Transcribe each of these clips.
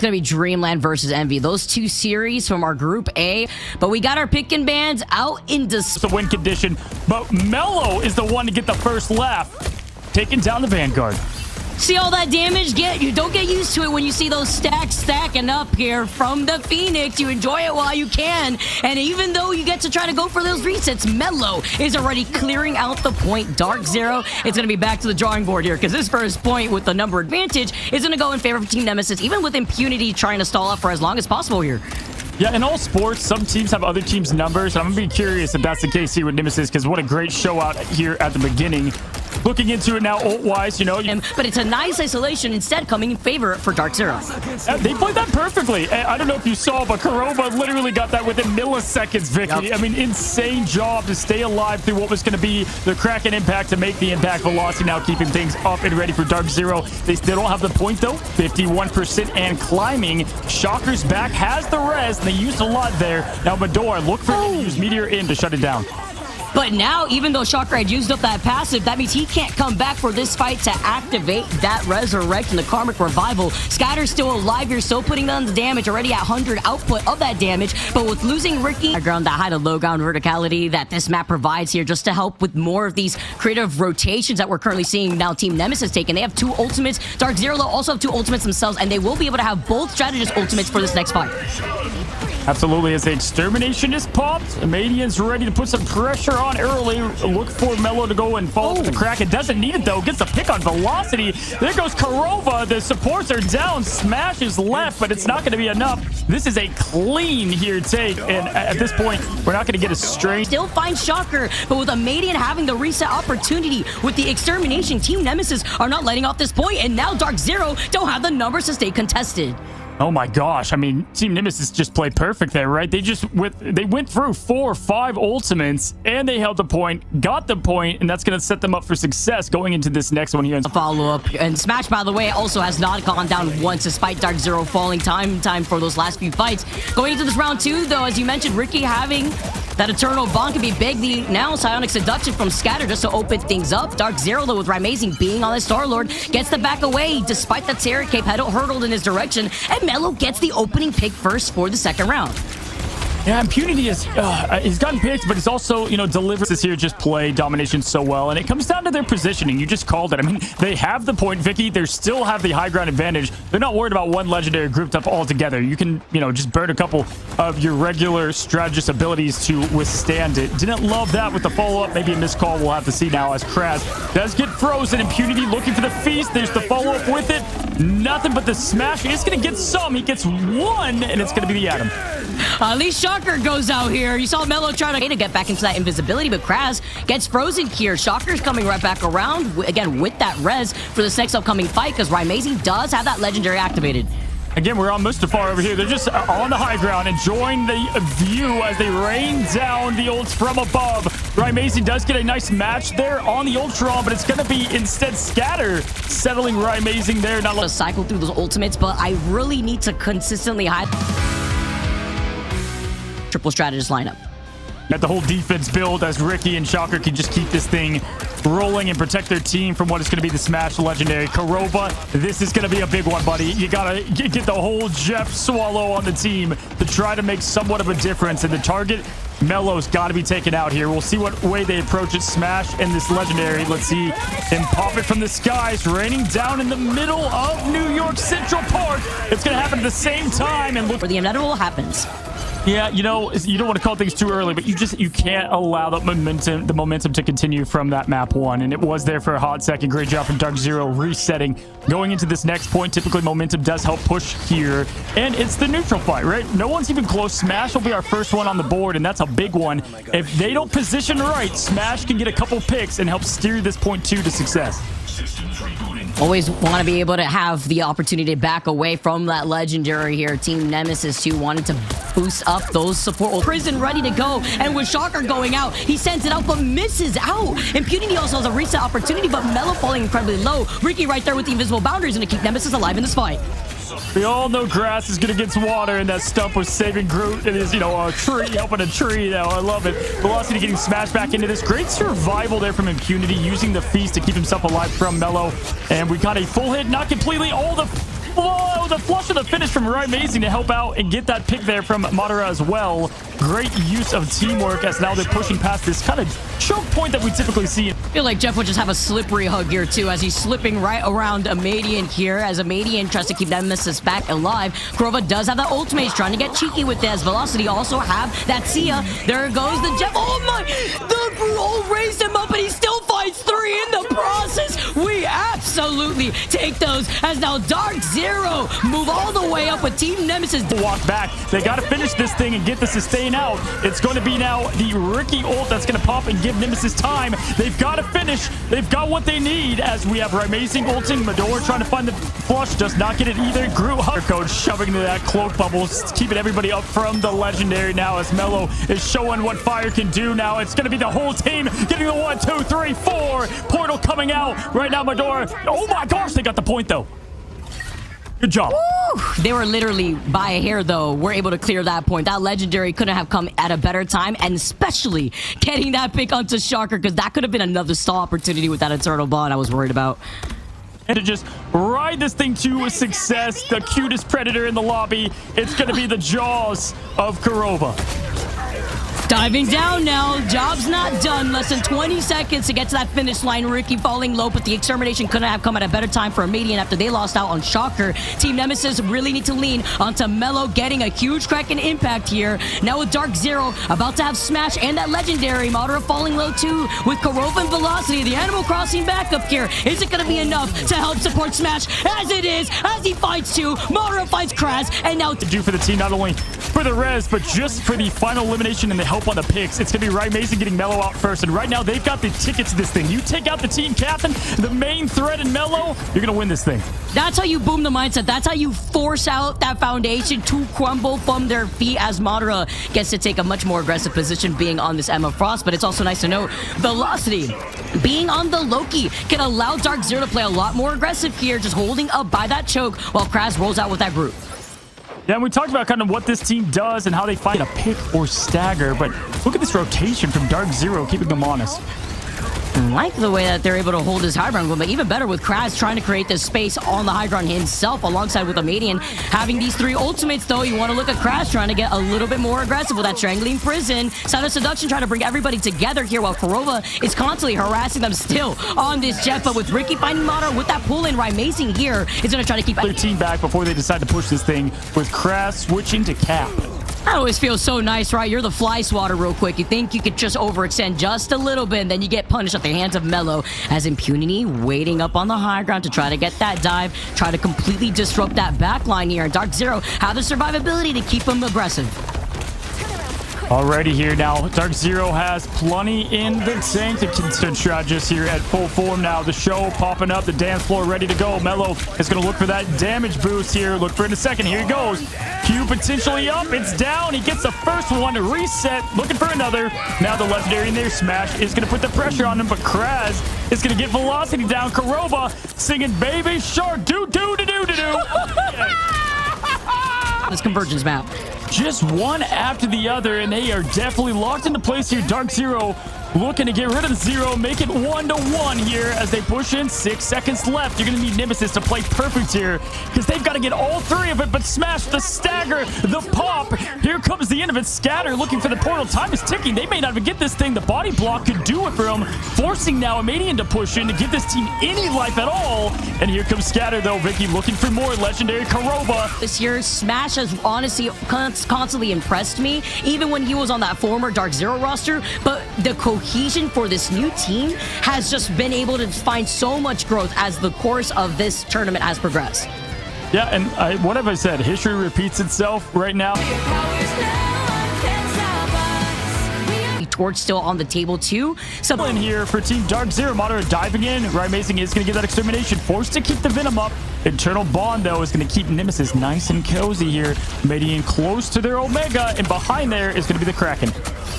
It's gonna be Dreamland versus Envy. Those two series from our Group A. But we got our pick and bans out in It's a win condition, but Mello is the one to get the first laugh, taking down the Vanguard. See all that damage? You don't get used to it when you see those stacks stacking up here from the Phoenix. You enjoy it while you can. And even though you get to try to go for those resets, Mello is already clearing out the point. Darkzerro is going to be back to the drawing board here because this first point with the number advantage is going to go in favor of Team Nemesis, even with Impunity trying to stall up for as long as possible here. Yeah, in all sports, some teams have other teams' numbers. I'm going to be curious if that's the case here with Nemesis, because what a great show out here at the beginning. Looking into it now, ult-wise, you know. But it's a nice isolation instead coming in favor for Darkzerro. They played that perfectly. I don't know if you saw, but Kurova literally got that within milliseconds, Vicky. Yep. I mean, insane job to stay alive through what was going to be the Kraken impact to make the impact velocity, now keeping things up and ready for Darkzerro. They still don't have the point, though. 51% and climbing. Shocker's back, has the res, and they used a lot there. Now, Medor, look for him to use Meteor in to shut it down. But now, even though Shocker had used up that passive, that means he can't come back for this fight to activate that resurrection, the Karmic Revival. Scatter's still alive. You're still putting on the damage, already at 100 output of that damage. But with losing Ricky, ground, that high to low ground verticality that this map provides here just to help with more of these creative rotations that we're currently seeing now Team Nemesis taking. They have two ultimates. Darkzerro also have two ultimates themselves, and they will be able to have both strategist ultimates for this next fight. Absolutely, as the extermination is popped, Amadian's ready to put some pressure on early. Look for Mello to go and fall with the crack. It doesn't need it, though. Gets the pick on velocity. There goes Kurova. The supports are down. Smash is left, but it's not going to be enough. This is a clean here take, and at this point, we're not going to get a straight. Still finds Shocker, but with Amadian having the reset opportunity with the extermination, Team Nemesis are not letting off this point, and now Darkzerro don't have the numbers to stay contested. Oh my gosh, I mean, Team Nemesis just played perfect there, right? They went through 4 or 5 ultimates, and they held the point, got the point, and that's going to set them up for success going into this next one here. A follow-up, and Smash, by the way, also has not gone down once, despite Darkzerro falling time for those last few fights. Going into this round 2, though, as you mentioned, Ricky having that Eternal Bond can be big. The now Psionic Seduction from Scatter just to open things up. Darkzerro, though, with Ramazing being on the Star-Lord, gets the back away, despite that Terror Cape hurtled in his direction, and Mello gets the opening pick first for the second round. Yeah, Impunity is he's gotten picked, but he's also, you know, delivered this here, just play domination so well, and it comes down to their positioning. You just called it. I mean, they have the point, Vicky. They still have the high ground advantage. They're not worried about one legendary grouped up all together. You can, you know, just burn a couple of your regular strategist abilities to withstand it. Didn't love that with the follow-up. Maybe a missed call. We'll have to see now as Kraz does get frozen. Impunity looking for the feast. There's the follow-up with it. Nothing but the smash. He's going to get some. He gets one, and it's going to be the Atom. At least Shocker goes out here. You saw Mello trying to get back into that invisibility, but Kraz gets frozen here. Shocker's coming right back around, again, with that res for this next upcoming fight, because Ramazing does have that legendary activated. Again, we're on Mustafar over here. They're just on the high ground, enjoying the view as they rain down the ults from above. Ramazing does get a nice match there on the Ultron, but it's going to be instead Scatter settling Ramazing there. Not to cycle through those ultimates, but I really need to consistently hide triple strategist lineup. Got the whole defense build as Ricky and Shocker can just keep this thing rolling and protect their team from what is going to be the Smash legendary. Kurova, this is going to be a big one, buddy. You got to get the whole Jeff Swallow on the team to try to make somewhat of a difference. And the target, Mello's got to be taken out here. We'll see what way they approach it. Smash and this legendary. Let's see him pop it from the skies, raining down in the middle of New York Central Park. It's going to happen at the same time. And look where the inevitable happens. Yeah, you know, you don't want to call things too early, but you can't allow the momentum to continue from that map 1, and it was there for a hot second. Great job from Darkzerro resetting. Going into this next point, typically momentum does help push here, and it's the neutral fight, right? No one's even close. Smash will be our first one on the board, and that's a big one. If they don't position right, Smash can get a couple picks and help steer this point 2 to success. Always want to be able to have the opportunity to back away from that legendary here. Team Nemesis, who wanted to boost up those support. Prison ready to go, and with Shocker going out, he sends it out but misses out. Impunity also has a reset opportunity, but Mello falling incredibly low. Ricky right there with the invisible boundaries and to keep Nemesis alive in this fight. We all know grass is going to get some water, and that stump was saving Groot. It is, you know, a tree helping a tree now. I love it. Velocity getting smashed back into this. Great survival there from Impunity, using the feast to keep himself alive from Mello. And we got a full hit, not completely. All the Whoa, the flush of the finish from Amazing to help out and get that pick there from Madara as well. Great use of teamwork as now they're pushing past this kind of choke point that we typically see. I feel like Jeff will just have a slippery hug here too as he's slipping right around Amadian here as Amadian tries to keep Nemesis back alive. Kurova does have that ultimate. He's trying to get cheeky with this. Velocity also have that Sia. There goes the Jeff. Oh my! The roll raised him up and he still fights 3 in the process. We absolutely take those as now Darkzerro move all the way up with Team Nemesis. Walk back. They got to finish this thing and get the sustain out. It's going to be now the Ricky ult that's going to pop and give Nemesis time. They've got to finish. They've got what they need as we have Amazing ulting. Medor trying to find the flush. Does not get it either. Groot Coach shoving into that cloak bubble. Keeping everybody up from the legendary now as Mello is showing what fire can do now. It's going to be the whole team getting the 1, 2, 3, 4. Portal coming out right now. Medor. Oh my gosh, they got the point though. Good job. Woo! They were literally by a hair, though. We're able to clear that point. That legendary couldn't have come at a better time, and especially getting that pick onto Shocker, because that could have been another stall opportunity with that Eternal Bond I was worried about. And to just ride this thing to success, the cutest predator in the lobby, it's going to be the jaws of Kurova. Diving down now. Job's not done. Less than 20 seconds to get to that finish line. Ricky falling low, but the extermination couldn't have come at a better time for Amadian after they lost out on Shocker. Team Nemesis really need to lean onto Mello getting a huge Kraken impact here. Now with Darkzerro about to have Smash and that legendary. Madara falling low too with Kurova and Velocity. The Animal Crossing backup here. Is it going to be enough to help support Smash? As it is, as he fights two. Madara fights Kraz, and now to do for the team, not only for the res, but just for the final elimination and the help on the picks. It's going to be Mason getting Mello out first, and right now they've got the ticket to this thing. You take out the team captain, the main threat in Mello, you're going to win this thing. That's how you boom the mindset. That's how you force out that foundation to crumble from their feet as Madara gets to take a much more aggressive position being on this Emma Frost. But it's also nice to note Velocity being on the Loki can allow Darkzerro to play a lot more aggressive here, just holding up by that choke while Kraz rolls out with that group. Yeah, and we talked about kind of what this team does and how they find a pick or stagger, but look at this rotation from Darkzerro, keeping them honest. I like the way that they're able to hold his high ground, but even better with Kraz trying to create this space on the high ground himself alongside with Amadian. Having these 3 ultimates, though, you want to look at Kraz trying to get a little bit more aggressive with that Strangling Prison. Side of Seduction trying to bring everybody together here while Kurova is constantly harassing them still on this jet. But with Ricky finding Madara with that pull-in, Amazing here is going to try to keep their team back before they decide to push this thing with Kraz switching to Cap. That always feels so nice, right? You're the fly swatter real quick. You think you could just overextend just a little bit, and then you get punished at the hands of Mello as Impunity waiting up on the high ground to try to get that dive, try to completely disrupt that back line here. And Darkzerro have the survivability to keep him aggressive. Alrighty here now, Darkzerro has plenty in the tank to continue just here at full form now. The show popping up, the dance floor ready to go. Mello is going to look for that damage boost here. Look for it in a second. Here he goes. Q potentially up. It's down. He gets the first one to reset. Looking for another. Now the legendary in there. Smash is going to put the pressure on him, but Kraz is going to get Velocity down. Kurova singing Baby Shark. Do-do-do-do-do-do. This convergence map. Just one after the other, and they are definitely locked into place here. Darkzerro looking to get rid of the 0, make it 1-1 here as they push in. 6 seconds left. You're going to need Nemesis to play perfect here because they've got to get all 3 of it, but Smash, the stagger, the pop. Here comes the end of it. Scatter looking for the portal. Time is ticking. They may not even get this thing. The body block could do it for them, forcing now Amadian to push in to give this team any life at all. And here comes Scatter, though. Vicky looking for more. Legendary Kurova. This year, Smash has honestly constantly impressed me, even when he was on that former Darkzerro roster, but the cohesion for this new team has just been able to find so much growth as the course of this tournament has progressed. Yeah, and what have I said? History repeats itself right now. Torch still on the table too. So in here for Team Darkzerro, Madara diving in. Amazing is going to get that extermination, forced to keep the Venom up. Eternal Bond, though, is going to keep Nemesis nice and cozy here. Median close to their Omega, and behind there is going to be the Kraken.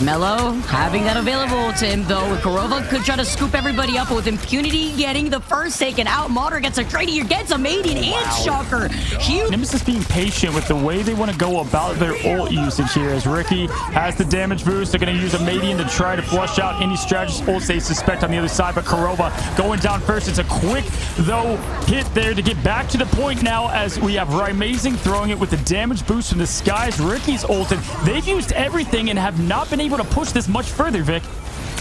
Mello having that available to him, though. Korova could try to scoop everybody up, but with Impunity getting the first taken out. Modder gets a trade here, gets a Madian and Shocker. Huge. Nemesis being patient with the way they want to go about their ult usage here, as Ricky has the damage boost. They're going to use a Madian to try to flush out any strategist ults they suspect on the other side, but Korova going down first. It's a quick, though, hit there to get back to the point now, as we have Rymazing throwing it with the damage boost from the skies. Ricky's ulted. They've used everything and have not been able to push this much further, Vic.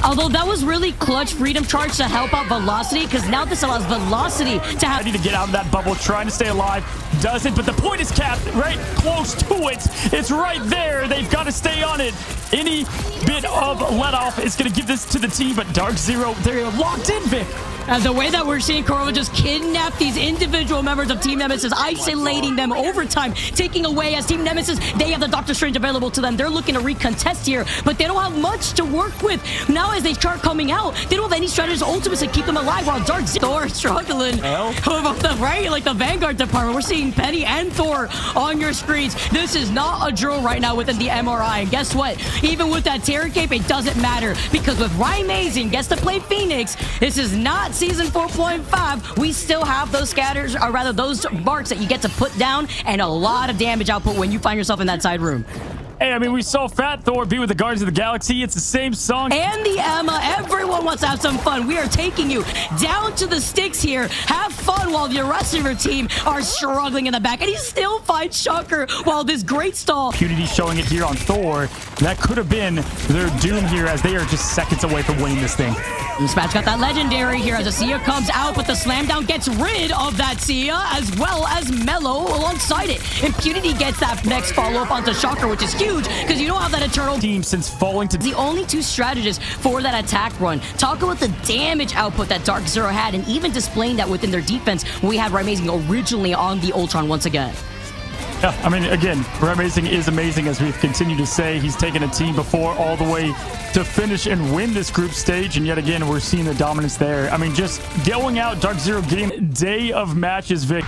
Although that was really clutch Freedom Charge to help out Velocity, because now this allows Velocity to have... Ready to get out of that bubble, trying to stay alive. Doesn't, but the point is capped right close to it. It's right there. They've got to stay on it. Any bit of let off is going to give this to the team, but Darkzerro, they're locked in, Vic. And the way that we're seeing Korova just kidnap these individual members of Team Nemesis, isolating them over time, taking away as Team Nemesis, they have the Doctor Strange available to them. They're looking to recontest here, but they don't have much to work with. Now as they start coming out, they don't have any strategist ultimates to keep them alive, while Darkzerro is struggling. Right? Like the Vanguard department. We're seeing Penny and Thor on your screens. This is not a drill right now within the MRI. And guess what? Even with that Terror Cape, it doesn't matter, because with Rymazing gets to play Phoenix, this is not Season 4.5. We still have those scatters, or rather those marks that you get to put down, and a lot of damage output when you find yourself in that side room. Hey, I mean, we saw Fat Thor be with the Guardians of the Galaxy. It's the same song. And the Emma, everyone wants to have some fun. We are taking you down to the sticks here. Have fun while the rest of your team are struggling in the back. And he still finds Shocker while this great stall. Impunity showing it here on Thor. That could have been their doom here, as they are just seconds away from winning this thing. And Spat's got that legendary here as a Sia comes out, but the slam down gets rid of that Sia, as well as Mello alongside it. Impunity gets that next follow-up onto Shocker, which is huge, because you don't have that eternal team since falling to the only two strategists for that attack run. Talk about the damage output that Darkzerro had, and even displaying that within their defense. We had Rymazing originally on the Ultron once again. Yeah, I mean, again, Rymazing is amazing, as we've continued to say. He's taken a team before all the way to finish and win this group stage, and yet again, we're seeing the dominance there. I mean, just going out, Darkzerro getting day of matches, Vic.